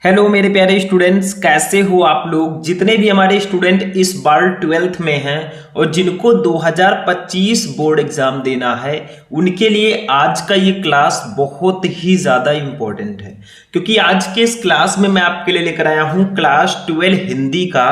Hello मेरे प्यारे students, कैसे हो आप लोग। जितने भी हमारे स्टूडेंट इस बार 12th में हैं और जिनको 2025 बोर्ड एग्जाम देना है, उनके लिए आज का ये क्लास बहुत ही ज़्यादा इम्पोर्टेंट है। क्योंकि आज के इस क्लास में मैं आपके लिए लेकर आया हूँ क्लास 12 हिंदी का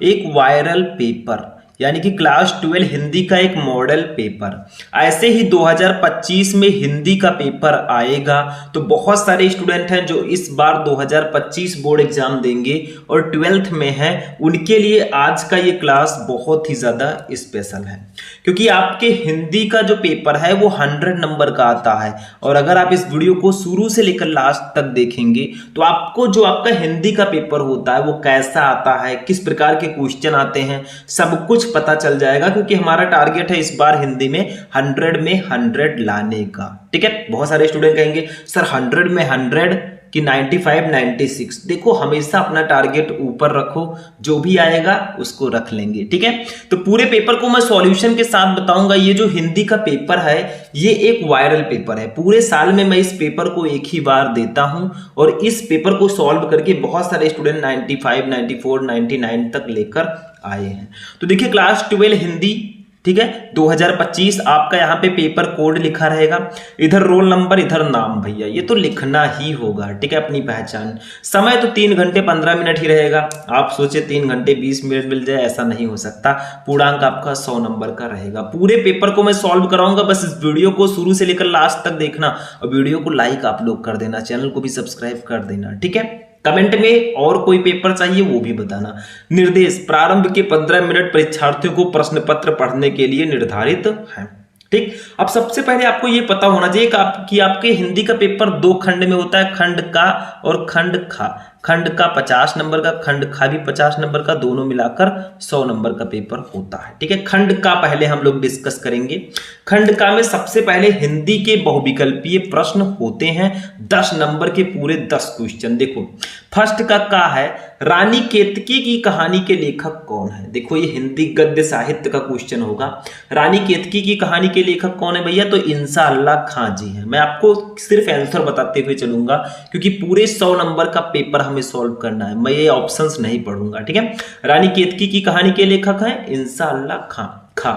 एक वायरल पेपर, यानी कि क्लास 12 हिंदी का एक मॉडल पेपर। ऐसे ही 2025 में हिंदी का पेपर आएगा, तो बहुत सारे स्टूडेंट हैं जो इस बार 2025 बोर्ड एग्जाम देंगे और 12th में हैं, उनके लिए आज का ये क्लास बहुत ही ज़्यादा स्पेशल है। क्योंकि आपके हिंदी का जो पेपर है वो 100 नंबर का आता है, और अगर आप इस वीडियो को शुरू से लेकर लास्ट तक देखेंगे तो आपको जो आपका हिंदी का पेपर होता है वो कैसा आता है, किस प्रकार के क्वेश्चन आते हैं, सब कुछ पता चल जाएगा। क्योंकि हमारा टारगेट है इस बार हिंदी में 100 में 100 लाने का। ठीक है, बहुत सारे स्टूडेंट कहेंगे सर 100 में 100 कि 95 96। देखो, हमेशा अपना टारगेट ऊपर रखो, जो भी आएगा उसको रख लेंगे। ठीक है, तो पूरे पेपर को मैं सॉल्यूशन के साथ बताऊंगा। ये जो हिंदी का पेपर है ये एक वायरल पेपर है। पूरे साल में मैं इस पेपर को एक ही बार देता हूं और इस पेपर को सॉल्व करके बहुत सारे स्टूडेंट 95 94 99 तक लेकर आए हैं। तो देखिए, क्लास 12 हिंदी, ठीक है, 2025 आपका यहाँ पे पेपर कोड लिखा रहेगा, इधर रोल नंबर, इधर नाम। भैया ये तो लिखना ही होगा, ठीक है, अपनी पहचान। समय तो 3 घंटे 15 मिनट ही रहेगा। आप सोचे 3 घंटे 20 मिनट मिल जाए, ऐसा नहीं हो सकता। पूर्णांक आपका 100 नंबर का रहेगा। पूरे पेपर को मैं सॉल्व कराऊंगा, बस इस वीडियो को शुरू से लेकर लास्ट तक देखना, और वीडियो को लाइक आप लोग कर देना, चैनल को भी सब्सक्राइब कर देना। ठीक है, कमेंट में और कोई पेपर चाहिए वो भी बताना। निर्देश, प्रारंभ के 15 मिनट परीक्षार्थियों को प्रश्न पत्र पढ़ने के लिए निर्धारित है। ठीक, अब सबसे पहले आपको ये पता होना चाहिए कि आपके हिंदी का पेपर 2 खंड में होता है, खंड का और खंड खा। खंड का 50 नंबर का, खंड खा भी 50 नंबर का, दोनों मिलाकर 100 नंबर का पेपर होता है। ठीक है, खंड का पहले हम लोग डिस्कस करेंगे। खंड का में सबसे पहले हिंदी के बहुविकल्पीय प्रश्न होते हैं, 10 नंबर के पूरे 10 क्वेश्चन। देखो, फर्स्ट का है, रानी केतकी की कहानी के लेखक कौन है। देखो, ये हिंदी गद्य साहित्य का क्वेश्चन होगा। रानी केतकी की कहानी के लेखक कौन है भैया, तो इंशाअल्लाह खां जी हैं। मैं आपको सिर्फ आंसर बताते हुए चलूंगा, क्योंकि पूरे 100 नंबर का पेपर हमें सॉल्व करना है, मैं ये ऑप्शंस नहीं पढ़ूंगा। ठीक है, रानी केतकी की कहानी के लेखक हैं इंशाअल्लाह खां। खा,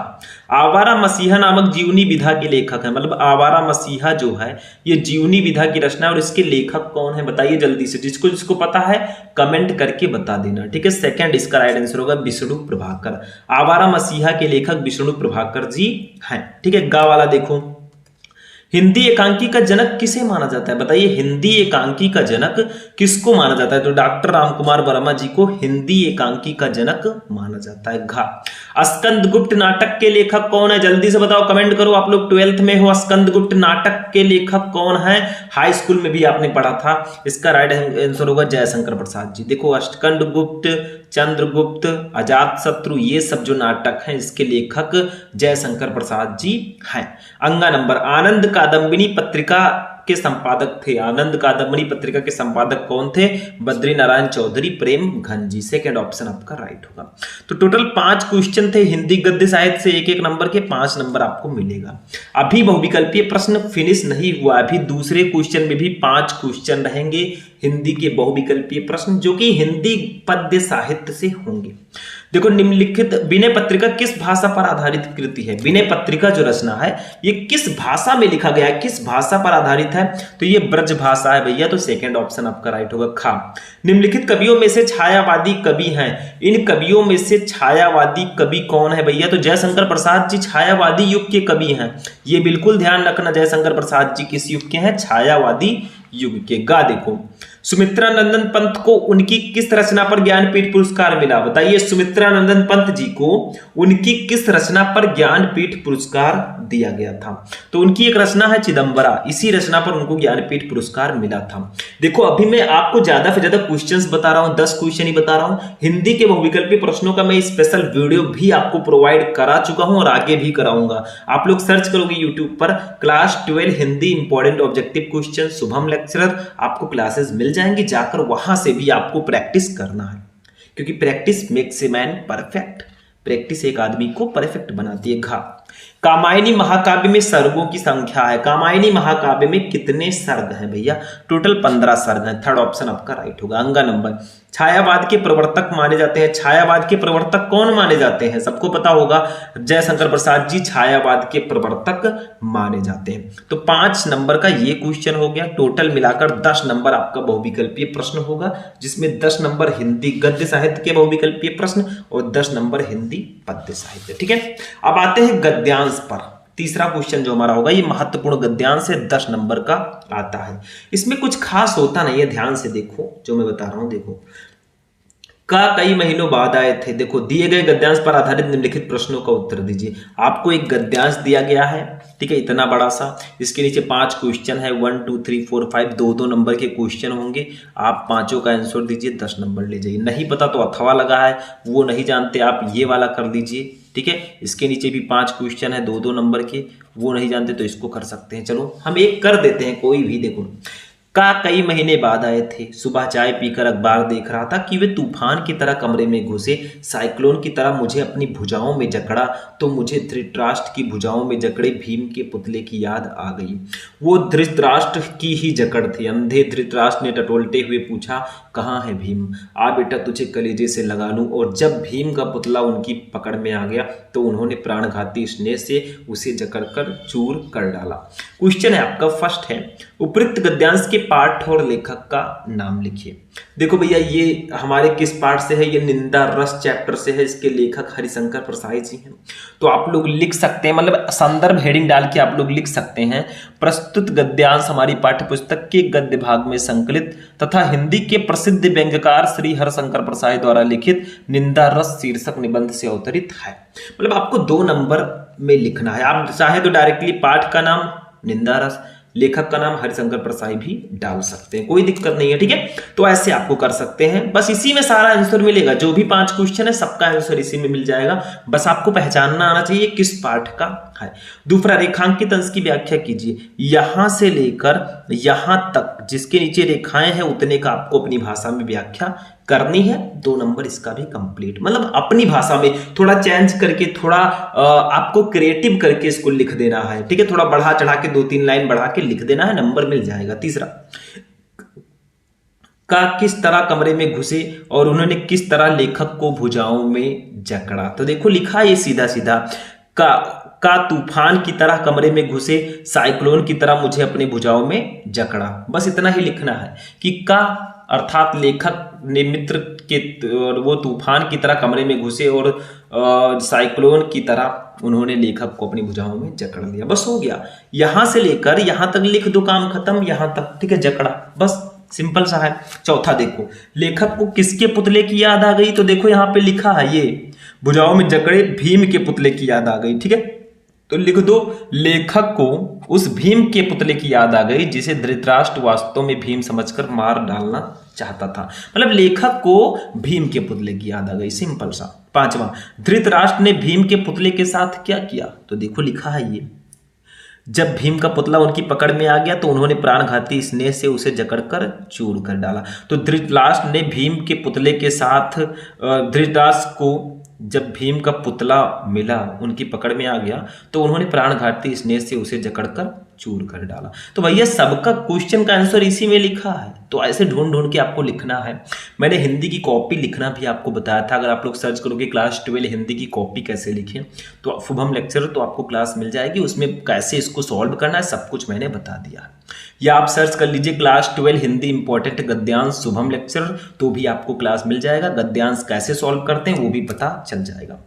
आवारा मसीहा नामक जीवनी विधा के लेखक है। मतलब आवारा मसीहा जो है ये जीवनी विधा की रचना है, और इसके लेखक कौन है बताइए जल्दी से। जिसको जिसको पता है कमेंट करके बता देना। ठीक है, सेकंड इसका राइट आंसर होगा विष्णु प्रभाकर। आवारा मसीहा के लेखक विष्णु प्रभाकर जी हैं। ठीक है, गा वाला देखो, हिंदी एकांकी का जनक किसे माना जाता है, बताइए हिंदी एकांकी का जनक किसको माना जाता है, तो डॉक्टर रामकुमार वर्मा जी को हिंदी एकांकी का जनक माना जाता है। घा, स्कंदगुप्त नाटक के लेखक कौन है, जल्दी से बताओ, कमेंट करो। आप लोग 12th में हो, स्कंदगुप्त नाटक के लेखक कौन है, हाई स्कूल में भी आपने पढ़ा था। इसका राइट आंसर होगा जयशंकर प्रसाद जी। देखो, स्कंदगुप्त, चंद्रगुप्त, अजातशत्रु, ये सब जो नाटक हैं इसके लेखक जयशंकर प्रसाद जी हैं। अंगा नंबर, आनंद कादम्बिनी पत्रिका के संपादक थे। आनंद कादम्बिनी पत्रिका के संपादक कौन थे, बद्री नारायण चौधरी प्रेम घन जी। सेकेंड ऑप्शन आपका राइट होगा। तो टोटल 5 क्वेश्चन थे हिंदी गद्य साहित्य से, 1-1 नंबर के 5 नंबर आपको मिलेगा। अभी बहुविकल्पीय प्रश्न फिनिश नहीं हुआ, अभी दूसरे क्वेश्चन में भी 5 क्वेश्चन रहेंगे हिंदी के बहुविकल्पीय प्रश्न, जो कि हिंदी पद्य साहित्य से होंगे। देखो, निम्नलिखित विनय पत्रिका किस भाषा पर आधारित कृति है। विनय पत्रिका जो रचना है ये किस भाषा में लिखा गया है, किस भाषा पर आधारित है, तो ये ब्रज भाषा है भैया। तो सेकंड ऑप्शन आपका राइट होगा खा। निम्नलिखित कवियों में से छायावादी कवि हैं, इन कवियों में से छायावादी कवि कौन है भैया, तो जयशंकर प्रसाद जी छायावादी युग के कवि हैं। ये बिल्कुल ध्यान रखना, जयशंकर प्रसाद जी किस युग के हैं, छायावादी युग के। गा देखो, सुमित्रा नंदन पंत को उनकी किस रचना पर ज्ञानपीठ पुरस्कार मिला, बताइए सुमित्रा नंदन पंत जी को उनकी किस रचना पर ज्ञानपीठ पुरस्कार दिया गया था, तो उनकी एक रचना है चिदंबरा, इसी रचना पर उनको ज्ञानपीठ पुरस्कार मिला था। देखो, अभी मैं आपको ज्यादा से ज्यादा क्वेश्चंस बता रहा हूं, 10 क्वेश्चन ही बता रहा हूं। हिंदी के बहुविकल्पीय प्रश्नों का मैं स्पेशल वीडियो भी आपको प्रोवाइड करा चुका हूं और आगे भी कराऊंगा। आप लोग सर्च करोगे यूट्यूब पर class 12 Hindi important objective question Shubham lecturer, आपको क्लासेस मिल जाएंगी, जाकर वहां से भी आपको प्रैक्टिस करना है। क्योंकि practice makes a man perfect, practice एक आदमी को परफेक्ट बनाती है। घा, कामायनी महाकाव्य में सर्गों की संख्या है। कामायनी महाकाव्य में कितने सर्ग हैं भैया? टोटल 15 सर्ग हैं। थर्ड ऑप्शन आपका राइट होगा। अंगा नंबर। छायावाद के प्रवर्तक माने जाते हैं। छायावाद के प्रवर्तक कौन माने जाते हैं? सबको पता होगा, जयशंकर प्रसाद जी छायावाद के प्रवर्तक माने जाते हैं। तो 5 नंबर का ये क्वेश्चन हो गया। टोटल मिलाकर 10 नंबर आपका बहुविकल्पीय प्रश्न होगा, जिसमें 10 नंबर हिंदी गद्य साहित्य के बहुविकल्पीय प्रश्न और 10 नंबर हिंदी पद्य साहित्य। ठीक है, अब आते हैं गद्यांश पर। तीसरा क्वेश्चन जो हमारा होगा, ये महत्वपूर्ण गद्यांश से 10 नंबर का आता है। इसमें कुछ खास होता नहीं है, ध्यान से देखो जो मैं बता रहा हूं। देखो, का कई महीनों बाद आए थे। देखो, दिए गए गद्यांश पर आधारित निम्नलिखित प्रश्नों का उत्तर दीजिए। आपको एक गद्यांश दिया गया है, ठीक है, इतना बड़ा सा। इसके नीचे 5 क्वेश्चन है, 1 2 3 4 5, 2 नंबर के क्वेश्चन होंगे। आप पांचों का आंसर दीजिए, 10 नंबर ले जाइए। नहीं पता तो अथवा लगा है, वो नहीं जानते आप ये वाला कर दीजिए। ठीक है, इसके नीचे भी 5 क्वेश्चन है, 2 नंबर के, वो नहीं जानते तो इसको कर सकते हैं। चलो हम एक कर देते हैं, कोई भी। देखो, का कई महीने बाद आए थे। सुबह चाय पीकर अखबार देख रहा था कि वे तूफान की तरह कमरे में घुसे, साइक्लोन की तरह मुझे अपनी भुजाओं में जकड़ा, तो मुझे धृतराष्ट्र की भुजाओं में जकड़े भीम के पुतले की याद आ गई। वो धृतराष्ट्र की ही जकड़ थी। अंधे धृतराष्ट्र ने टटोलते हुए पूछा, कहाँ है भीम? आ बेटा, तुझे कलेजे से लगा लूं। और जब भीम का पुतला उनकी पकड़ में आ गया तो उन्होंने प्राणघाती स्नेह से उसे जकड़कर चूर कर डाला। क्वेश्चन है आपका फर्स्ट है, उपयुक्त गद्यांश के पाठ और लेखक का नाम लिखिए। देखो भैया, ये हमारे किस पाठ से है? ये निंदा रस चैप्टर से है। इसके लेखक हरिशंकर प्रसाद जी हैं। तो आप लोग लिख सकते हैं, मतलब संदर्भ हेडिंग डाल के आप लोग लिख सकते हैं, प्रस्तुत गद्यांश हमारी पाठ्य पुस्तक के गद्य भाग में संकलित तथा हिंदी के प्रसिद्ध व्यंग्यकार श्री हरिशंकर प्रसाद द्वारा लिखित निंदा रस शीर्षक निबंध से अवतरित है। मतलब आपको 2 नंबर में लिखना है। आप चाहे तो डायरेक्टली पाठ का नाम निंदा रस, लेखक का नाम हरिशंकर प्रसाद भी डाल सकते हैं, कोई दिक्कत नहीं है। ठीक है, तो ऐसे आपको कर सकते हैं। बस इसी में सारा आंसर मिलेगा। जो भी 5 क्वेश्चन है सबका आंसर इसी में मिल जाएगा। बस आपको पहचानना आना चाहिए किस पाठ का है। दूसरा, रेखांकित अंश की व्याख्या कीजिए। यहां से लेकर यहां तक जिसके नीचे रेखाएं हैं उतने का आपको अपनी भाषा में व्याख्या करनी है। 2 नंबर इसका भी कंप्लीट, मतलब अपनी भाषा में थोड़ा चेंज करके, थोड़ा आपको क्रिएटिव करके इसको लिख देना है। ठीक है, थोड़ा बढ़ा चढ़ा के 2-3 लाइन बढ़ा के लिख देना है, नंबर मिल जाएगा। तीसरा, का किस तरह कमरे में घुसे और उन्होंने किस तरह लेखक को भुजाओं में जकड़ा। तो देखो लिखा ये सीधा सीधा, का तूफान की तरह कमरे में घुसे, साइक्लोन की तरह मुझे अपने भुजाओं में जकड़ा। बस इतना ही लिखना है कि का अर्थात लेखक ने मित्र के वो तूफान की तरह कमरे में घुसे और साइक्लोन की तरह उन्होंने लेखक को अपनी भुजाओं में जकड़ लिया। बस हो गया, यहां से लेकर यहां तक लिख दो, काम खत्म। यहां तक, ठीक है, जकड़ा, बस सिंपल सा है। चौथा देखो, लेखक को किसके पुतले की याद आ गई? तो देखो यहां पे लिखा है, ये भुजाओं में जकड़े भीम के पुतले की याद आ गई। ठीक है, तो लिख दो, लेखक को उस भीम के पुतले की याद आ गई जिसे धृतराष्ट्र वास्तव में भीम समझकर मार डालना चाहता था। मतलब लेखक को भीम के पुतले की याद आ गई, सिंपल सा। पांचवा, धृतराष्ट्र ने भीम के पुतले के साथ क्या किया? तो देखो लिखा है, ये जब भीम का पुतला उनकी पकड़ में आ गया तो उन्होंने प्राणघाती स्नेह से उसे जकड़कर चूर कर डाला। तो धृतराष्ट्र ने भीम के पुतले के साथ, धृतराष्ट्र को जब भीम का पुतला मिला, उनकी पकड़ में आ गया तो उन्होंने प्राणघाती स्नेह से उसे जकड़कर चूर कर डाला। तो भैया सबका क्वेश्चन का आंसर इसी में लिखा है। तो ऐसे ढूंढ ढूंढ के आपको लिखना है। मैंने हिंदी की कॉपी लिखना भी आपको बताया था। अगर आप लोग सर्च करोगे क्लास 12 हिंदी की कॉपी कैसे लिखें, तो शुभम लेक्चर, तो आपको क्लास मिल जाएगी। उसमें कैसे इसको सॉल्व करना है सब कुछ मैंने बता दिया है। या आप सर्च कर लीजिए क्लास 12 हिंदी इंपॉर्टेंट गद्यांश शुभम लेक्चर, तो भी आपको क्लास मिल जाएगा। गद्यांश कैसे सॉल्व करते हैं वो भी पता चल जाएगा।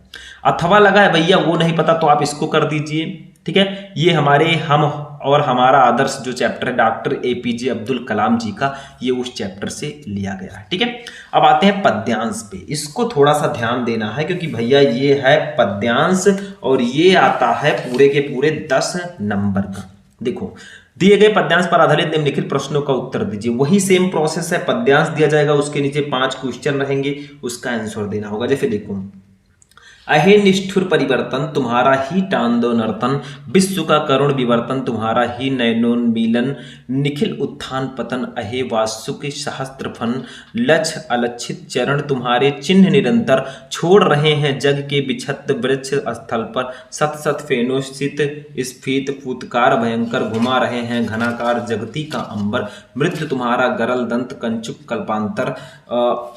अथवा लगा है भैया, वो नहीं पता तो आप इसको कर दीजिए। ठीक है, ये हमारे हम और हमारा आदर्श जो चैप्टर है डॉक्टर APJ अब्दुल कलाम जी का, ये उस चैप्टर से लिया गया है। ठीक है, अब आते हैं पद्यांश पे। इसको थोड़ा सा ध्यान देना है क्योंकि भैया ये है पद्यांश और ये आता है पूरे के पूरे 10 नंबर का। देखो, दिए गए पद्यांश पर आधारित निम्नलिखित प्रश्नों का उत्तर दीजिए। वही सेम प्रोसेस है, पद्यांश दिया जाएगा, उसके नीचे 5 क्वेश्चन रहेंगे, उसका आंसर देना होगा। जैसे देखो, अहे निष्ठुर परिवर्तन तुम्हारा ही टांदो नर्तन, विश्व का करुण विवर्तन तुम्हारा ही नयनोन्मीलन, निखिल उत्थान पतन अहे वासुकि सहस्त्र फन, लक्ष्य अलक्षित चरण तुम्हारे चिन्ह निरंतर, छोड़ रहे हैं जग के बिछत वृक्ष स्थल पर, सत सत फेनोषित स्फीत फूतकार भयंकर, घुमा रहे हैं घनाकार जगती का अंबर, मृत्यु तुम्हारा गरल दंत कंचुक कल्पांतर,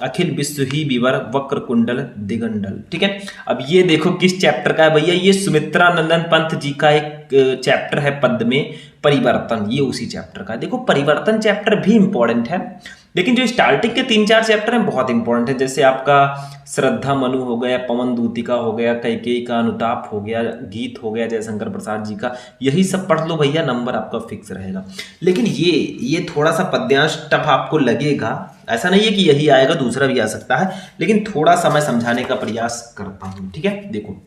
अखिल विश्व ही विवर वक्र कुंडल दिगंडल। ठीक है, अब ये देखो किस चैप्टर का है भैया, ये सुमित्रा नंदन पंत जी का एक चैप्टर है पद में परिवर्तन, ये उसी चैप्टर का है। देखो परिवर्तन चैप्टर भी इंपॉर्टेंट है, लेकिन जो स्टार्टिंग के 3-4 चैप्टर हैं बहुत इंपॉर्टेंट है। जैसे आपका श्रद्धा मनु हो गया, पवन दूतिका हो गया, कैकेयी का अनुताप हो गया, गीत हो गया जयशंकर प्रसाद जी का, यही सब पढ़ लो भैया, नंबर आपका फिक्स रहेगा। लेकिन ये थोड़ा सा पद्यांश टफ आपको लगेगा, ऐसा नहीं है कि यही आएगा, दूसरा भी आ सकता है, लेकिन थोड़ा सा मैं समझाने का प्रयास करता हूं। ठीक है, देखो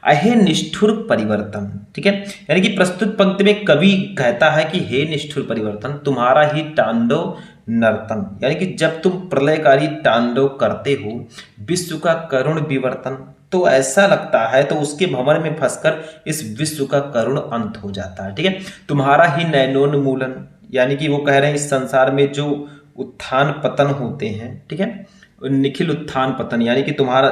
अहे निष्ठुर परिवर्तन, ठीक है, यानी कि प्रस्तुत पंक्ति में कवि कहता है कि हे निष्ठुर परिवर्तन तुम्हारा ही तांडव नर्तन, यानी कि जब तुम प्रलयकारी तांडव करते हो, विश्व का करुण विवर्तन, तो ऐसा लगता है तो उसके भंवर में फंसकर इस विश्व का करुण अंत हो जाता है। ठीक है, तुम्हारा ही नयनोन्मूलन, यानी कि वो कह रहे हैं इस संसार में जो उत्थान पतन होते हैं, ठीक है, निखिल उत्थान पतन, यानी कि तुम्हारा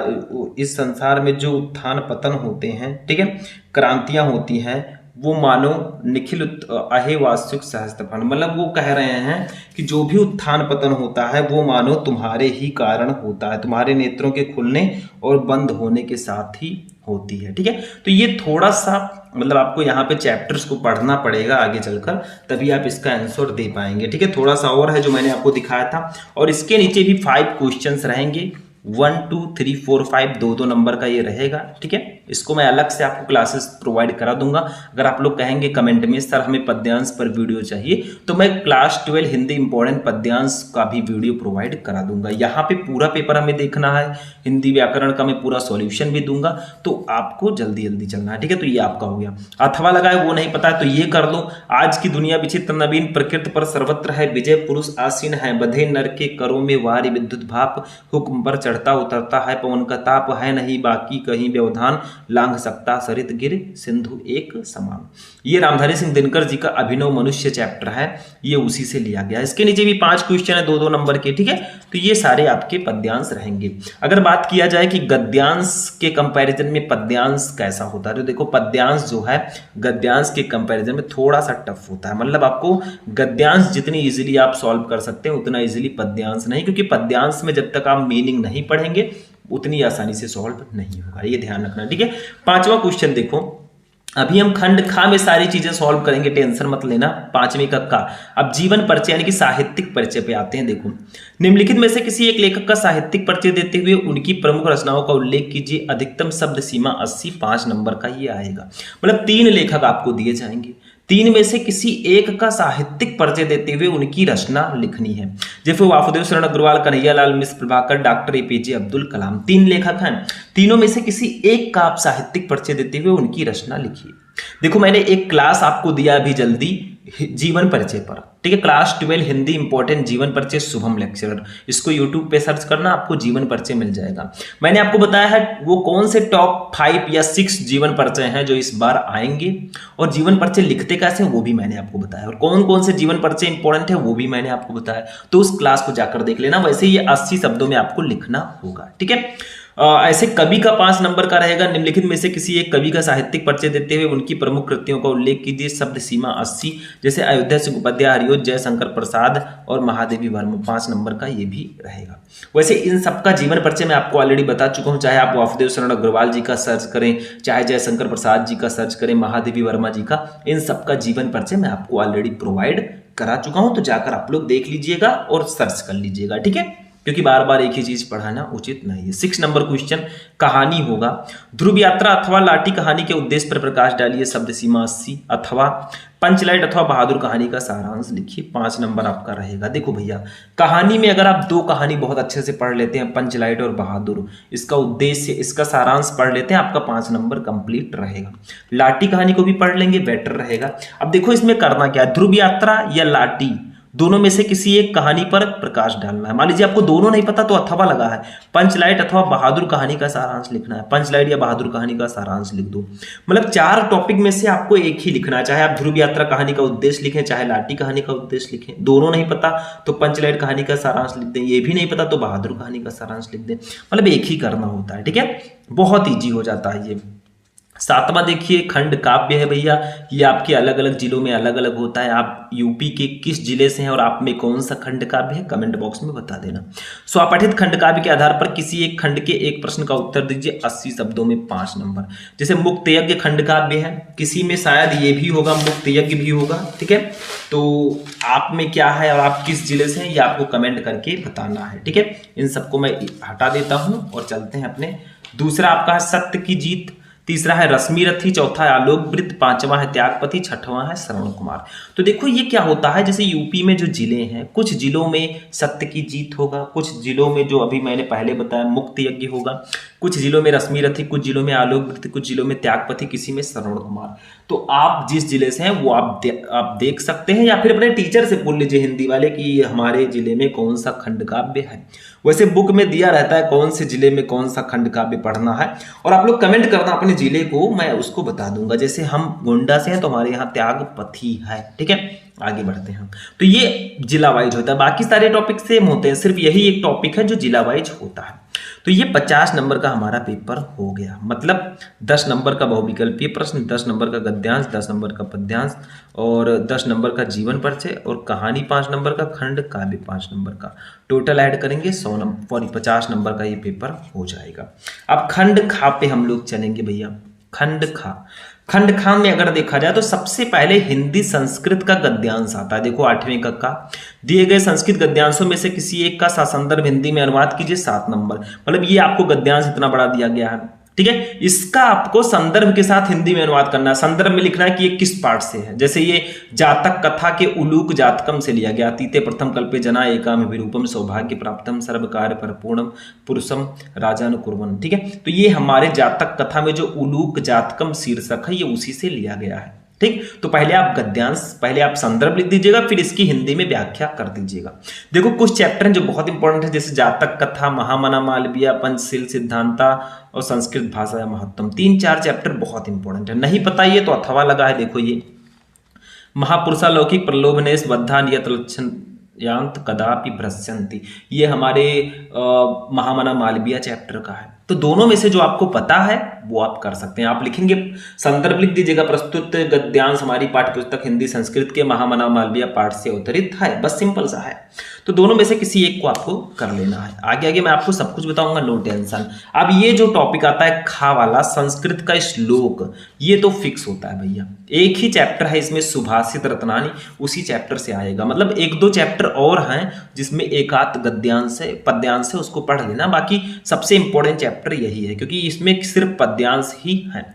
इस संसार में जो उत्थान पतन होते हैं, ठीक है, क्रांतियां होती हैं, वो मानो निखिल अहे वास्तुक सहस्त्रफल, मतलब वो कह रहे हैं कि जो भी उत्थान पतन होता है वो मानो तुम्हारे ही कारण होता है, तुम्हारे नेत्रों के खुलने और बंद होने के साथ ही होती है। ठीक है, तो ये थोड़ा सा मतलब आपको यहाँ पे चैप्टर्स को पढ़ना पड़ेगा आगे चलकर, तभी आप इसका आंसर दे पाएंगे। ठीक है, थोड़ा सा और है जो मैंने आपको दिखाया था, और इसके नीचे भी 5 क्वेश्चंस रहेंगे, 1 2 3 4 5 2 नंबर का ये रहेगा। ठीक है, इसको मैं अलग से आपको क्लासेस प्रोवाइड करा दूंगा। अगर आप लोग कहेंगे कमेंट में सर हमें पद्यांश पर वीडियो चाहिए, तो मैं क्लास 12 हिंदी इंपॉर्टेंट पद्यांश का भी वीडियो प्रोवाइड करा दूंगा। यहाँ पे पूरा पेपर हमें देखना है, हिंदी व्याकरण का मैं पूरा सॉल्यूशन भी दूंगा, तो आपको जल्दी जल्दी चलना है। ठीक है, तो ये आपका हो गया। अथवा लगा है वो नहीं पता है तो ये कर लो, आज की दुनिया विचित्र नवीन, प्रकृति पर सर्वत्र है विजय, पुरुष आसीन है बधे नर के करों में वारी, विद्युत भाप हुक्म पर चढ़ता उतरता है, पवन का ताप है नहीं बाकी कहीं व्यवधान, लांघ सकता सरित गिर सिंधु एक समान। ये रामधारी सिंह दिनकर जी का अभिनव मनुष्य चैप्टर है, ये उसी से लिया गया। इसके नीचे भी 5 क्वेश्चन है 2 नंबर के। ठीक है, तो ये सारे आपके पद्यांश रहेंगे। अगर बात किया जाए कि गद्यांश के कंपैरिजन में पद्यांश कैसा होता है, तो देखो पद्यांश जो है गद्यांश के कंपैरिजन में थोड़ा सा टफ होता है, मतलब आपको गद्यांश जितनी इजीली आप सॉल्व कर सकते हैं उतना इजीली पद्यांश नहीं, क्योंकि पद्यांश में जब तक आप मीनिंग नहीं पढ़ेंगे उतनी आसानी से सॉल्व नहीं होगा, ये ध्यान रखना। ठीक है, 5वां क्वेश्चन देखो, अभी हम खंड खा में सारी चीजें सॉल्व करेंगे, टेंशन मत लेना। 5वीं का अब जीवन परिचय यानी कि साहित्यिक परिचय पे आते हैं। देखो, निम्नलिखित में से किसी एक लेखक का साहित्यिक परिचय देते हुए उनकी प्रमुख रचनाओं का उल्लेख कीजिए, अधिकतम शब्द सीमा 80, 5 नंबर का ये आएगा। मतलब 3 लेखक आपको दिए जाएंगे, 3 में से किसी एक का साहित्यिक परिचय देते हुए उनकी रचना लिखनी है। जैसे वासुदेव शरण अग्रवाल, कन्हैयालाल मिश्र, प्रभाकर, डॉक्टर एपीजे अब्दुल कलाम, 3 लेखक हैं, तीनों में से किसी एक का आप साहित्यिक परिचय देते हुए उनकी रचना लिखिए। देखो मैंने एक क्लास आपको दिया अभी जल्दी जीवन परिचय पर, ठीक है, क्लास 12 हिंदी इंपॉर्टेंट जीवन परिचय शुभम लेक्चरर, इसको यूट्यूब पे सर्च करना, आपको जीवन परिचय मिल जाएगा। मैंने आपको बताया है वो कौन से टॉप 5 या 6 जीवन परिचय हैं जो इस बार आएंगे, और जीवन परिचय लिखते कैसे वो भी मैंने आपको बताया, और कौन कौन से जीवन परिचय इंपॉर्टेंट है वो भी मैंने आपको बताया। तो उस क्लास को जाकर देख लेना। वैसे ये 80 शब्दों में आपको लिखना होगा। ठीक है, ऐसे कवि का 5 नंबर का रहेगा। निम्नलिखित में से किसी एक कवि का साहित्यिक परिचय देते हुए उनकी प्रमुख कृतियों का उल्लेख कीजिए, शब्द सीमा 80, जैसे अयोध्या सिंह उपाध्याय, हरिओं, जयशंकर प्रसाद और महादेवी वर्मा, 5 नंबर का ये भी रहेगा। वैसे इन सबका जीवन परिचय मैं आपको ऑलरेडी बता चुका हूं, चाहे आप वासुदेव शरण अग्रवाल जी का सर्च करें, चाहे जयशंकर प्रसाद जी का सर्च करें, महादेवी वर्मा जी का, इन सबका जीवन परिचय मैं आपको ऑलरेडी प्रोवाइड करा चुका हूं। तो जाकर आप लोग देख लीजिएगा और सर्च कर लीजिएगा। ठीक है, क्योंकि बार बार एक ही चीज पढ़ाना उचित नहीं है। 6 नंबर क्वेश्चन कहानी होगा। ध्रुव यात्रा अथवा लाठी कहानी के उद्देश्य पर प्रकाश डालिए, शब्द सीमा 80, अथवा पंचलाइट अथवा बहादुर कहानी का सारांश लिखिए, 5 नंबर आपका रहेगा। देखो भैया, कहानी में अगर आप 2 कहानी बहुत अच्छे से पढ़ लेते हैं, पंचलाइट और बहादुर, इसका उद्देश्य इसका सारांश पढ़ लेते हैं, आपका 5 नंबर कंप्लीट रहेगा। लाठी कहानी को भी पढ़ लेंगे, बेटर रहेगा। अब देखो इसमें करना क्या है, ध्रुव यात्रा या लाठी दोनों में से किसी एक कहानी पर प्रकाश डालना है। मान लीजिए आपको दोनों नहीं पता तो अथवा लगा है, पंचलाइट अथवा बहादुर कहानी का सारांश लिखना है, पंचलाइट या बहादुर कहानी का सारांश लिख दो। मतलब 4 टॉपिक में से आपको एक ही लिखना है, चाहे आप ध्रुव यात्रा कहानी का उद्देश्य लिखें, चाहे लाटी कहानी का उद्देश्य लिखें। दोनों नहीं पता तो पंचलाइट कहानी का सारांश लिख दें, ये भी नहीं पता तो बहादुर कहानी का सारांश लिख दें। मतलब एक ही करना होता है, ठीक है, बहुत ईजी हो जाता है ये। 7वां देखिए खंड काव्य है भैया, ये आपके अलग अलग जिलों में अलग अलग होता है। आप यूपी के किस जिले से हैं और आप में कौन सा खंड काव्य है कमेंट बॉक्स में बता देना। स्वपठित खंड काव्य के आधार पर किसी एक खंड के एक प्रश्न का उत्तर दीजिए 80 शब्दों में 5 नंबर। जैसे मुक्त यज्ञ खंड काव्य है, किसी में शायद ये भी होगा, मुक्त यज्ञ भी होगा, ठीक है। तो आप में क्या है और आप किस जिले से हैं ये आपको कमेंट करके बताना है, ठीक है। इन सबको मैं हटा देता हूं और चलते हैं अपने। दूसरा आपका है सत्य की जीत, तीसरा है रश्मि रथी, चौथा है आलोक वृत्त, 5वां है त्यागपति, 6वां है श्रवण कुमार। तो देखो ये क्या होता है, जैसे यूपी में जो जिले हैं, कुछ जिलों में सत्य की जीत होगा, कुछ जिलों में जो अभी मैंने पहले बताया मुक्त यज्ञ होगा, कुछ जिलों में रश्मि रथी, कुछ जिलों में आलोक वृत्त, कुछ जिलों में त्यागपति, किसी में श्रवण कुमार। तो आप जिस जिले से हैं वो आप देख सकते हैं, या फिर अपने टीचर से पूछ लीजिए हिंदी वाले कि हमारे जिले में कौन सा खंड काव्य है। वैसे बुक में दिया रहता है कौन से जिले में कौन सा खंड काव्य पढ़ना है, और आप लोग कमेंट करना अपने जिले को, मैं उसको बता दूंगा। जैसे हम गोंडा से हैं तो हमारे यहाँ त्यागपति है, ठीक है। आगे बढ़ते हैं। तो ये जिला वाइज होता है, बाकी सारे टॉपिक सेम होते हैं, सिर्फ यही एक टॉपिक है जो जिला वाइज होता है। तो ये 50 नंबर का हमारा पेपर हो गया, मतलब 10 नंबर का बहुविकल्पीय प्रश्न, 10 नंबर का गद्यांश, 10 नंबर का पद्यांश और 10 नंबर का जीवन परिचय, और कहानी 5 नंबर का, खंड काव्य 5 नंबर का। टोटल ऐड करेंगे 100 नंबर 50 नंबर का ये पेपर हो जाएगा। अब खंड खा पे हम लोग चलेंगे भैया। खंड खा, खंड खा में अगर देखा जाए तो सबसे पहले हिंदी संस्कृत का गद्यांश आता है। देखो 8वें कक्षा दिए गए संस्कृत गद्यांशों में से किसी एक का ससंदर्भ हिंदी में अनुवाद कीजिए 7 नंबर। मतलब ये आपको गद्यांश इतना बड़ा दिया गया है, ठीक है। इसका आपको संदर्भ के साथ हिंदी में अनुवाद करना है, संदर्भ में लिखना है कि ये किस पाठ से है। जैसे ये जातक कथा के उलूक जातकम से लिया गया, अतीते प्रथम कल्पे जना एकाम विरूपम सौभाग्य प्राप्तम सर्व कार्य परिपूर्णम पुरुषम राजानुकुर्वन, ठीक है। तो ये हमारे जातक कथा में जो उलूक जातकम शीर्षक है ये उसी से लिया गया है, ठीक। तो पहले आप गद्यांश, पहले आप संदर्भ लिख दीजिएगा, फिर इसकी हिंदी में व्याख्या कर दीजिएगा। देखो कुछ चैप्टर हैं जो बहुत इंपॉर्टेंट है, जैसे जातक कथा, महामना मालविया, पंचशील सिद्धांता और संस्कृत भाषा महत्तम। 3-4 चैप्टर बहुत इंपॉर्टेंट है, नहीं पता ये तो अथवा लगा है। देखो ये महापुरुषालौकिक प्रलोभनेश बद्धा नियत लक्षण यांत कदापि भ्रश्यन्ति, ये हमारे महामना मालविया चैप्टर का है। तो दोनों में से जो आपको पता है वो आप कर सकते हैं। आप लिखेंगे, संदर्भ लिख दीजिएगा, प्रस्तुत गद्यांश हमारी पाठ्यपुस्तक हिंदी संस्कृत के महामना मालविया पाठ से अवतरित है, बस सिंपल सा है। तो दोनों में से किसी एक को आपको कर लेना है। आगे आगे मैं आपको सब कुछ बताऊंगा, नो टेंशन। अब ये जो टॉपिक आता है खा वाला, संस्कृत का श्लोक, ये तो फिक्स होता है भैया। एक ही चैप्टर है इसमें सुभाषित रत्नानी, उसी चैप्टर से आएगा। मतलब 1-2 चैप्टर और हैं जिसमें एक आध गद्यांश है, पद्यांश है, उसको पढ़ लेना। बाकी सबसे इंपॉर्टेंट चैप्टर यही है क्योंकि इसमें सिर्फ पद्यांश ही है।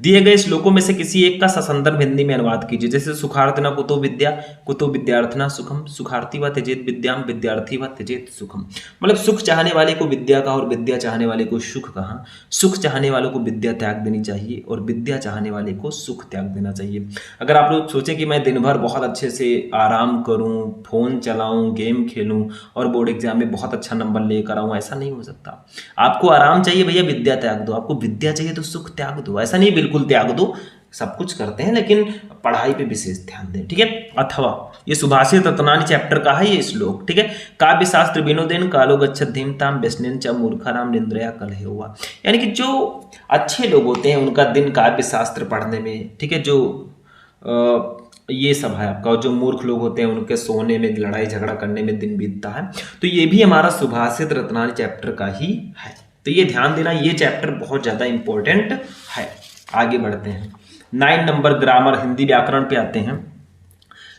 दिए गए श्लोकों में से किसी एक का ससंदर्भ हिंदी में अनुवाद कीजिए। जैसे सुखार्थिना कुतो विद्या कुतो विद्यार्थिना सुखम, सुखार्थी व त्यजेत विद्याम विद्यार्थी व त्यजेत सुखम। मतलब सुख चाहने वाले को विद्या का और विद्या चाहने वाले को सुख कहा। सुख चाहने वालों को विद्या त्याग देनी चाहिए और विद्या चाहने वाले को सुख त्याग देना चाहिए। अगर आप लोग सोचें कि मैं दिन भर बहुत अच्छे से आराम करूं, फोन चलाऊं, गेम खेलूं और बोर्ड एग्जाम में बहुत अच्छा नंबर लेकर आऊं, ऐसा नहीं हो सकता। आपको आराम चाहिए भैया, विद्या त्याग दो। आपको विद्या चाहिए तो सुख त्याग दो। ऐसा नहीं बिल्कुल त्याग दो, सब कुछ करते हैं लेकिन पढ़ाई पे विशेष ध्यान दें, ठीक है। अथवा ये सुभाषित रत्नानी चैप्टर का है ये श्लोक, ठीक है। काव्य शास्त्र विनोदेन कालो गच्छत धीमताम व्यसनेन च मूर्खानाम निंद्रया कलहे हुआ। यानी कि जो अच्छे लोग होते हैं उनका दिन काव्य शास्त्र पढ़ने में, ठीक है, जो ये सब है आपका। और जो मूर्ख लोग होते हैं उनके सोने में, लड़ाई झगड़ा करने में दिन बीतता है। तो ये भी हमारा सुभाषित रत्नानी चैप्टर का ही है, तो ये ध्यान देना, ये चैप्टर बहुत ज्यादा इंपॉर्टेंट है। आगे बढ़ते हैं। 9 नंबर ग्रामर हिंदी व्याकरण पे आते हैं।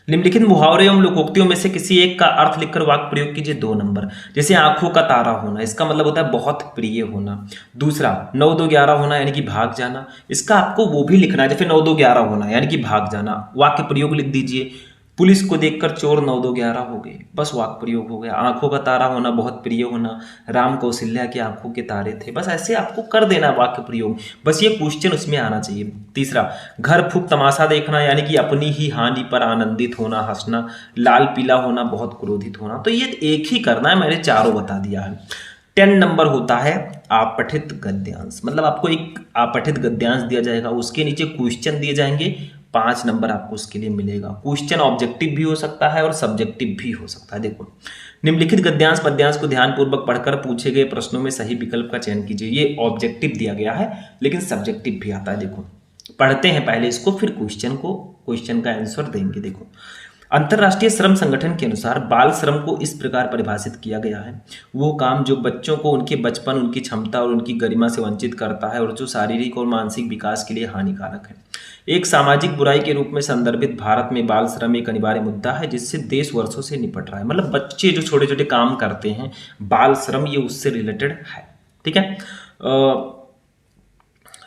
निम्नलिखित मुहावरे एवं लोकोक्तियों में से किसी एक का अर्थ लिखकर वाक्य प्रयोग कीजिए 2 नंबर। जैसे आंखों का तारा होना, इसका मतलब होता है बहुत प्रिय होना। दूसरा 9 2 11 होना यानी कि भाग जाना, इसका आपको वो भी लिखना है। जैसे 9 2 11 होना यानी कि भाग जाना, वाक्य प्रयोग लिख दीजिए। पुलिस को देखकर चोर 9 2 11 हो गए, बस वाक्य प्रयोग हो गया। आंखों का तारा होना, बहुत प्रिय होना, राम कौशल्या की आंखों के तारे थे, बस ऐसे आपको कर देना वाक्य प्रयोग, बस ये क्वेश्चन उसमें आना चाहिए। तीसरा, घर फूक तमाशा देखना, यानी कि अपनी ही हानि पर आनंदित होना, हंसना, लाल पीला होना, बहुत क्रोधित होना। तो ये एक ही करना है, मैंने चारों बता दिया है। 10 नंबर होता है आपठित गद्यांश, मतलब आपको एक आपठित गद्यांश दिया जाएगा, उसके नीचे क्वेश्चन दिए जाएंगे, 5 नंबर आपको उसके लिए मिलेगा। क्वेश्चन ऑब्जेक्टिव भी हो सकता है और सब्जेक्टिव भी हो सकता है। देखो, निम्नलिखित गद्यांश पद्यांश को ध्यानपूर्वक पढ़कर पूछे गए प्रश्नों में सही विकल्प का चयन कीजिए। ये ऑब्जेक्टिव दिया गया है, लेकिन सब्जेक्टिव भी आता है। देखो, पढ़ते हैं पहले इसको, फिर क्वेश्चन का आंसर देंगे। देखो, अंतर्राष्ट्रीय श्रम संगठन के अनुसार बाल श्रम को इस प्रकार परिभाषित किया गया है: वो काम जो बच्चों को उनके बचपन, उनकी क्षमता और उनकी गरिमा से वंचित करता है और जो शारीरिक और मानसिक विकास के लिए हानिकारक है। एक सामाजिक बुराई के रूप में संदर्भित भारत में बाल श्रम एक अनिवार्य मुद्दा है जिससे देश वर्षों से निपट रहा है। मतलब बच्चे जो छोटे छोटे काम करते हैं, बाल श्रम, ये उससे रिलेटेड है। ठीक है।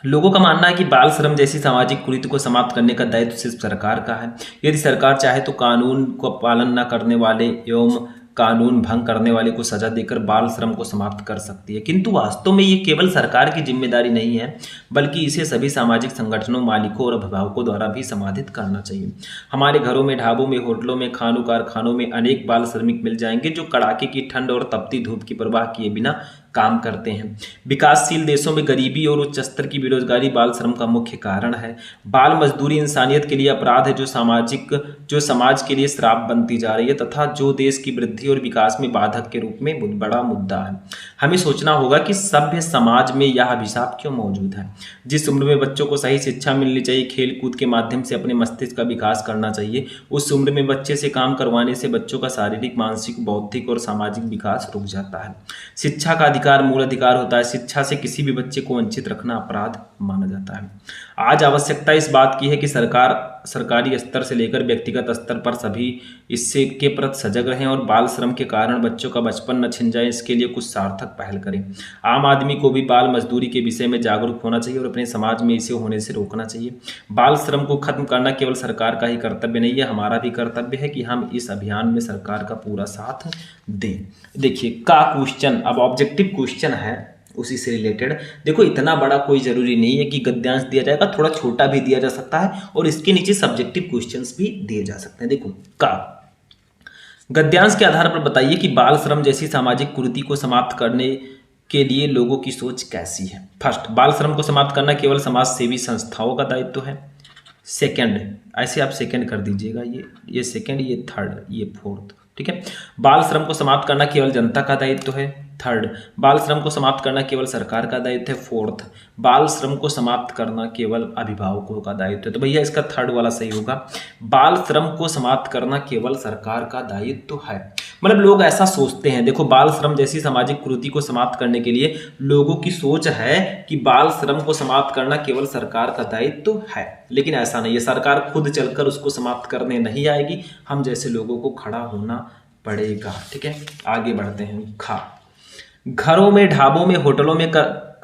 लोगों का मानना है कि बाल श्रम जैसी सामाजिक कुरीति को समाप्त करने का दायित्व सिर्फ सरकार का है। यदि सरकार चाहे तो कानून को पालन न करने वाले एवं कानून भंग करने वाले को सजा देकर बाल श्रम को समाप्त कर सकती है, किंतु वास्तव में ये केवल सरकार की जिम्मेदारी नहीं है, बल्कि इसे सभी सामाजिक संगठनों, मालिकों और अभिभावकों द्वारा भी समाधित करना चाहिए। हमारे घरों में, ढाबों में, होटलों में, खानों कारखानों में अनेक बाल श्रमिक मिल जाएंगे जो कड़ाके की ठंड और तपती धूप की परवाह किए बिना काम करते हैं। विकासशील देशों में गरीबी और उच्च स्तर की बेरोजगारी बाल श्रम का मुख्य कारण है। बाल मजदूरी इंसानियत के लिए अपराध है जो समाज के लिए श्राप बनती जा रही है तथा जो देश की वृद्धि और विकास में बाधक के रूप में बहुत बड़ा मुद्दा है। हमें सोचना होगा कि सभ्य समाज में यह अभिशाप क्यों मौजूद है। जिस उम्र में बच्चों को सही शिक्षा मिलनी चाहिए, खेल कूद के माध्यम से अपने मस्तिष्क का विकास करना चाहिए, उस उम्र में बच्चे से काम करवाने से बच्चों का शारीरिक, मानसिक, बौद्धिक और सामाजिक विकास रुक जाता है। शिक्षा का अधिकार मूल अधिकार होता है। शिक्षा से किसी भी बच्चे को वंचित रखना अपराध माना जाता है। आज आवश्यकता इस बात की है कि सरकारी स्तर से लेकर व्यक्तिगत स्तर पर सभी इससे के प्रति सजग रहें और बाल श्रम के कारण बच्चों का बचपन न छिन जाए, इसके लिए कुछ सार्थक पहल करें। आम आदमी को भी बाल मजदूरी के विषय में जागरूक होना चाहिए और अपने समाज में इसे होने से रोकना चाहिए। बाल श्रम को खत्म करना केवल सरकार का ही कर्तव्य नहीं है, हमारा भी कर्तव्य है कि हम इस अभियान में सरकार का पूरा साथ दें। देखिए का क्वेश्चन, अब ऑब्जेक्टिव क्वेश्चन है उसी से रिलेटेड। देखो, इतना बड़ा कोई जरूरी नहीं है कि गद्यांश दिया जाएगा, थोड़ा छोटा भी दिया जा सकता है और इसके नीचे सब्जेक्टिव क्वेश्चंस भी दिए जा सकते हैं। देखो, का गद्यांश के आधार पर बताइए कि बाल श्रम जैसी सामाजिक कुरीति को समाप्त करने के लिए लोगों की सोच कैसी है। फर्स्ट, बाल श्रम को समाप्त करना केवल समाज सेवी संस्थाओं का दायित्व है। सेकंड, ऐसे आप सेकंड कर दीजिएगा, ये सेकंड, ये थर्ड, ये फोर्थ। ठीक है। बाल श्रम को समाप्त करना केवल जनता का दायित्व है। थर्ड, बाल श्रम को समाप्त करना केवल सरकार का दायित्व है। फोर्थ, बाल श्रम को समाप्त करना केवल अभिभावकों का दायित्व है। तो भैया इसका थर्ड वाला सही होगा, बाल श्रम को समाप्त करना केवल सरकार का दायित्व है। मतलब लोग ऐसा सोचते हैं। देखो, बाल श्रम जैसी सामाजिक कुरीति को समाप्त करने के लिए लोगों की सोच है कि बाल श्रम को समाप्त करना केवल सरकार का दायित्व है, लेकिन ऐसा नहीं है। सरकार खुद चलकर उसको समाप्त करने नहीं आएगी, हम जैसे लोगों को खड़ा होना पड़ेगा। ठीक है, आगे बढ़ते हैं। घरों में, ढाबों में, होटलों में,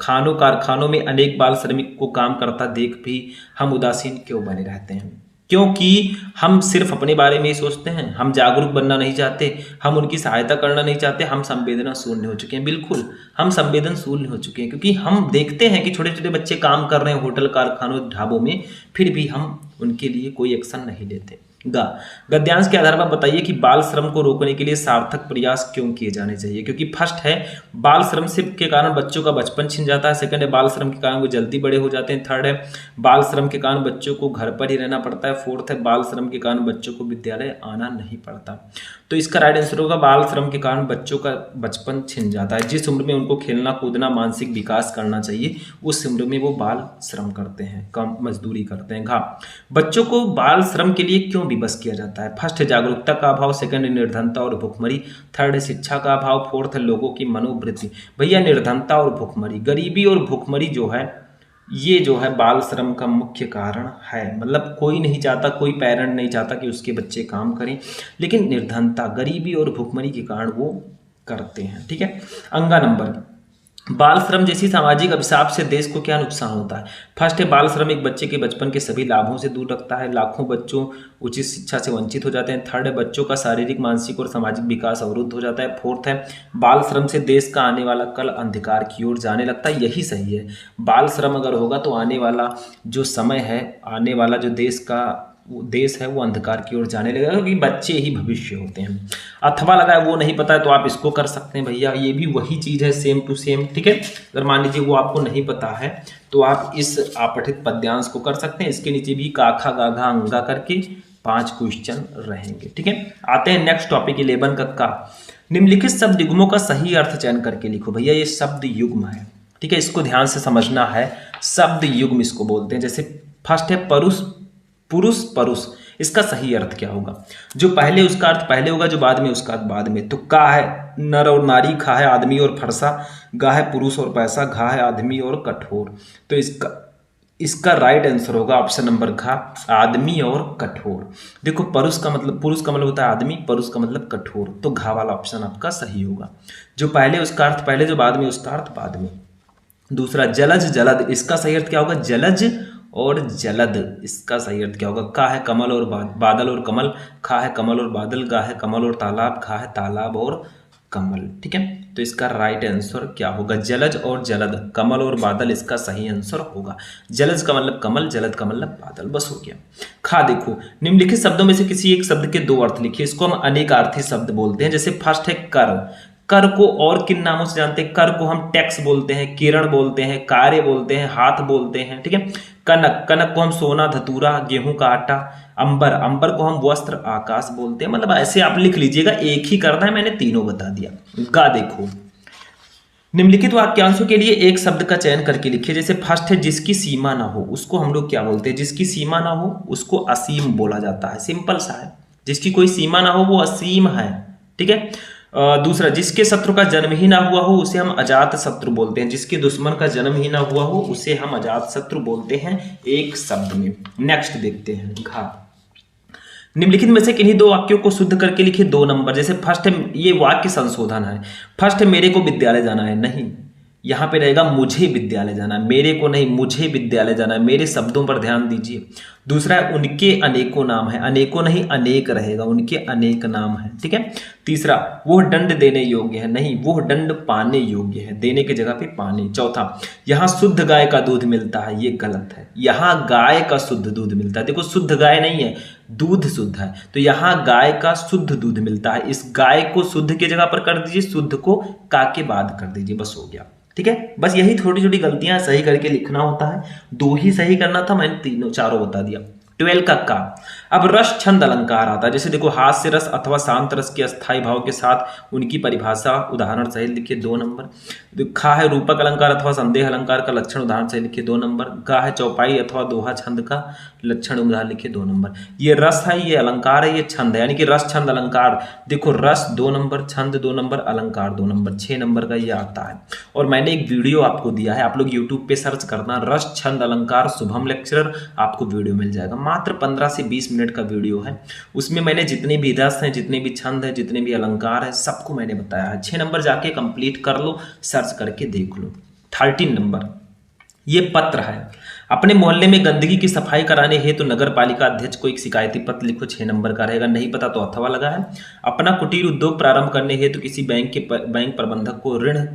खानों कारखानों में अनेक बाल श्रमिक को काम करता देख भी हम उदासीन क्यों बने रहते हैं? क्योंकि हम सिर्फ अपने बारे में ही सोचते हैं, हम जागरूक बनना नहीं चाहते, हम उनकी सहायता करना नहीं चाहते, हम संवेदना शून्य हो चुके हैं। बिल्कुल, हम संवेदन शून्य हो चुके हैं क्योंकि हम देखते हैं कि छोटे छोटे बच्चे काम कर रहे हैं होटल, कारखानों, ढाबों में, फिर भी हम उनके लिए कोई एक्शन नहीं लेते। गद्यांश के आधार पर बताइए कि बाल श्रम को रोकने के लिए सार्थक प्रयास क्यों किए जाने चाहिए। क्योंकि फर्स्ट है, बाल श्रम से के कारण बच्चों का बचपन छिन जाता है। सेकंड है, बाल श्रम के कारण वो जल्दी बड़े हो जाते हैं। थर्ड है, बाल श्रम के कारण बच्चों को घर पर ही रहना पड़ता है। फोर्थ है, बाल श्रम के कारण बच्चों को विद्यालय आना नहीं पड़ता। तो इसका राइट आंसर होगा, बाल श्रम के कारण बच्चों का बचपन छिन जाता है। जिस उम्र में उनको खेलना कूदना, मानसिक विकास करना चाहिए, उस उम्र में वो बाल श्रम करते हैं, कम मजदूरी करते हैं। बच्चों को बाल श्रम के लिए क्यों विवश किया जाता है? फर्स्ट है, जागरूकता का अभाव। सेकंड है, निर्धनता और भुखमरी। थर्ड है, शिक्षा का अभाव। फोर्थ है, लोगों की मनोवृत्ति। भैया निर्धनता और भुखमरी, गरीबी और भुखमरी जो है, ये जो है बाल श्रम का मुख्य कारण है। मतलब कोई नहीं चाहता, कोई पेरेंट नहीं चाहता कि उसके बच्चे काम करें, लेकिन निर्धनता, गरीबी और भुखमरी के कारण वो करते हैं। ठीक है। अंगा नंबर, बाल श्रम जैसी सामाजिक अभिशाप से देश को क्या नुकसान होता है? फर्स्ट है, बाल श्रम एक बच्चे के बचपन के सभी लाभों से दूर रखता है, लाखों बच्चों उचित शिक्षा से वंचित हो जाते हैं। थर्ड है, बच्चों का शारीरिक, मानसिक और सामाजिक विकास अवरुद्ध हो जाता है। फोर्थ है, बाल श्रम से देश का आने वाला कल अंधकार की ओर जाने लगता है। यही सही है, बाल श्रम अगर होगा तो आने वाला जो समय है, आने वाला जो देश है वो अंधकार की ओर जाने लगेगा, क्योंकि बच्चे ही भविष्य होते हैं। अथवा लगा है वो नहीं पता है तो आप इसको कर सकते हैं भैया, ये भी वही चीज़ है, सेम टू सेम। ठीक है, अगर मान लीजिए वो आपको नहीं पता है तो आप इस आपठित पद्यांश को कर सकते हैं। इसके नीचे भी काखा गाघा अंगा करके 5 क्वेश्चन रहेंगे। ठीक है, आते हैं नेक्स्ट टॉपिक 11 का। निम्नलिखित शब्द युग्मों का सही अर्थ चयन करके लिखो। भैया ये शब्द युग्म है, ठीक है, इसको ध्यान से समझना है। शब्द युग्म इसको बोलते हैं। जैसे फर्स्ट है पुरुष परुष, इसका सही अर्थ क्या होगा? जो पहले उसका अर्थ पहले होगा, जो बाद में उसका अर्थ बाद में। तो का है नर और नारी, खा है आदमी और फरसा, गा है पुरुष और पैसा, घा है आदमी और कठोर। तो इसका राइट आंसर होगा ऑप्शन नंबर घा, आदमी और कठोर। देखो पुरुष का मतलब होता है आदमी, परुष का मतलब कठोर, तो घा वाला ऑप्शन आपका सही होगा। जो पहले उसका अर्थ पहले, जो बाद में उसका अर्थ बाद में। दूसरा जलज जलद, इसका सही अर्थ क्या होगा? जलज और जलद, इसका सही अर्थ क्या होगा? का है कमल और बादल और कमल, खा है कमल और बादल, गा है कमल और तालाब, खा है तालाब और कमल। ठीक है, तो इसका राइट आंसर क्या होगा? जलज और जलद, कमल और बादल इसका सही आंसर होगा। जलज का मतलब कमल, जलद का मतलब बादल, बस हो गया। खा देखो, निम्नलिखित शब्दों में से किसी एक शब्द के 2 अर्थ लिखिए। इसको हम अनेकार्थी शब्द बोलते हैं। जैसे फर्स्ट है कर, कर को और किन नामों से जानते हैं? कर को हम टैक्स बोलते हैं, किरण बोलते हैं, कार्य बोलते हैं, हाथ बोलते हैं। ठीक है, कनक, कनक को हम सोना, धतूरा, गेहूं का आटा। अंबर, अंबर को हम वस्त्र, आकाश बोलते हैं। मतलब ऐसे आप लिख लीजिएगा, एक ही करना है, मैंने तीनों बता दिया। गा देखो, निम्नलिखित वाक्यांशों के लिए एक शब्द का चयन करके लिखिए। जैसे फर्स्ट है जिसकी सीमा ना हो, उसको हम लोग क्या बोलते हैं? जिसकी सीमा ना हो उसको असीम बोला जाता है। सिंपल सा है, जिसकी कोई सीमा ना हो वो असीम है। ठीक है, दूसरा, जिसके शत्रु का जन्म ही ना हुआ हो उसे हम अजात शत्रु बोलते हैं। जिसके दुश्मन का जन्म ही ना हुआ हो उसे हम अजात शत्रु बोलते हैं, एक शब्द में। नेक्स्ट देखते हैं, घा। निम्नलिखित में से किन्हीं 2 वाक्यों को शुद्ध करके लिखिए 2 नंबर। जैसे फर्स्ट है, ये वाक्य संशोधन है। फर्स्ट है मेरे को विद्यालय जाना है, नहीं, यहाँ पे रहेगा मुझे विद्यालय जाना है, मेरे को नहीं, मुझे विद्यालय जाना है। मेरे शब्दों पर ध्यान दीजिए। दूसरा है उनके अनेकों नाम है, अनेकों नहीं अनेक रहेगा, उनके अनेक नाम है। ठीक है, तीसरा, वो दंड देने योग्य है, नहीं, वो दंड पाने योग्य है, देने की जगह पे पाने। चौथा, यहाँ शुद्ध गाय का दूध मिलता है, ये गलत है। यहाँ गाय का शुद्ध दूध मिलता है। देखो शुद्ध गाय नहीं है, दूध शुद्ध है, तो यहाँ गाय का शुद्ध दूध मिलता है। इस गाय को शुद्ध की जगह पर कर दीजिए, शुद्ध को का के बाद कर दीजिए, बस हो गया। ठीक है, बस यही छोटी छोटी गलतियां सही करके लिखना होता है। 2 ही सही करना था, मैंने चारों बता दिया। 12 का अब रस छंद अलंकार आता है। जैसे देखो, हास्य रस अथवा शांत रस के अस्थायी भाव के साथ उनकी परिभाषा उदाहरण सहित लिखिए 2 नंबर। खा है रूपक अलंकार अथवा संदेह अलंकार का लक्षण उदाहरण सहित लिखिए 2 नंबर। गा है चौपाई अथवा दोहा छंद का लक्षण उदाहरण लिखिए 2 नंबर। ये रस है, ये अलंकार है, ये छंद है, यानी कि रस छंद अलंकार। देखो रस 2 नंबर, छंद 2 नंबर, अलंकार 2 नंबर, 6 नंबर का ये आता है। और मैंने एक वीडियो आपको दिया है, आप लोग यूट्यूब पे सर्च करना रस छंद अलंकार शुभम लेक्चरर, आपको वीडियो मिल जाएगा। मात्र 15 से 20 मिनट का वीडियो है। उसमें मैंने जितने भी रस हैं, जितने भी छंद हैं, जितने भी अलंकार हैं, सबको मैंने बताया है। 6 नंबर जाके कंप्लीट कर लो, सर्च करके देख लो। 13 नंबर, ये पत्र है। अपने मोहल्ले में गंदगी की सफाई कराने हेतु नगर पालिका अध्यक्ष को एक शिकायती पत्र लिखो, 6 नंबर का रहेगा। नहीं पता तो अथवा लगा है। अपना कुटीर उद्योग प्रारंभ करने हेतु किसी बैंक प्रबंधक को ऋण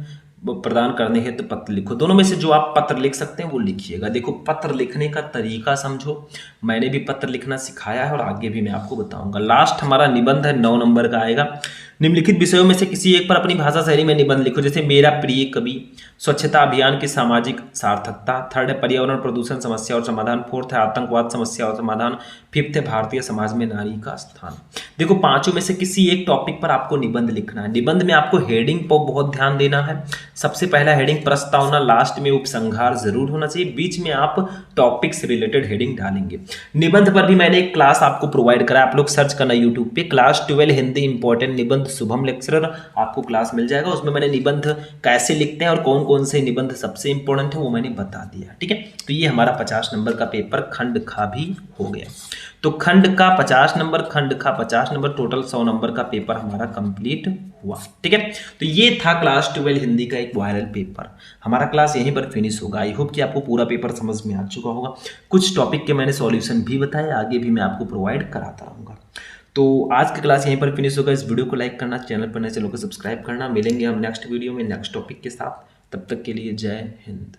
प्रदान करने हेतु पत्र लिखो। दोनों में से जो आप पत्र लिख सकते हैं वो लिखिएगा। देखो पत्र लिखने का तरीका समझो, मैंने भी पत्र लिखना सिखाया है और आगे भी मैं आपको बताऊंगा। लास्ट हमारा निबंध है, 9 नंबर का आएगा। निम्नलिखित विषयों में से किसी एक पर अपनी भाषा शैली में निबंध लिखो। जैसे मेरा प्रिय कवि, स्वच्छता अभियान की सामाजिक सार्थकता। 3rd है पर्यावरण प्रदूषण समस्या और समाधान। 4th है आतंकवाद समस्या और समाधान। 5th है भारतीय समाज में नारी का स्थान। देखो 5 में से किसी एक टॉपिक पर आपको निबंध लिखना है। निबंध में आपको हेडिंग पर बहुत ध्यान देना है। सबसे पहला हेडिंग प्रस्तावना, लास्ट में उपसंहार जरूर होना चाहिए, बीच में आप टॉपिक से रिलेटेड हेडिंग डालेंगे। निबंध पर भी मैंने एक क्लास आपको प्रोवाइड करा, आप लोग सर्च करना यूट्यूब पे, क्लास 12 हिंदी इंपॉर्टेंट निबंध शुभम लेक्चरर, आपको क्लास मिल जाएगा। उसमें मैंने निबंध कैसे लिखते हैं और कौन कौन से निबंध सबसे इंपॉर्टेंट है वो मैंने बता दिया, ठीक है। तो ये हमारा 50 नंबर का पेपर खंड खा भी हो गया। तो खंड का 50 नंबर, खंड का 50 नंबर, टोटल 100 नंबर का पेपर हमारा कंप्लीट हुआ, ठीक है। तो ये था क्लास 12 हिंदी का एक वायरल पेपर। हमारा क्लास यहीं पर फिनिश होगा। आई होप कि आपको पूरा पेपर समझ में आ चुका होगा। कुछ टॉपिक के मैंने सॉल्यूशन भी बताए, आगे भी मैं आपको प्रोवाइड कराता रहूँगा। तो आज की क्लास यहीं पर फिनिश होगा। इस वीडियो को लाइक करना, चैनल पर नए चैनल को सब्सक्राइब करना। मिलेंगे हम नेक्स्ट वीडियो में नेक्स्ट टॉपिक के साथ। तब तक के लिए जय हिंद।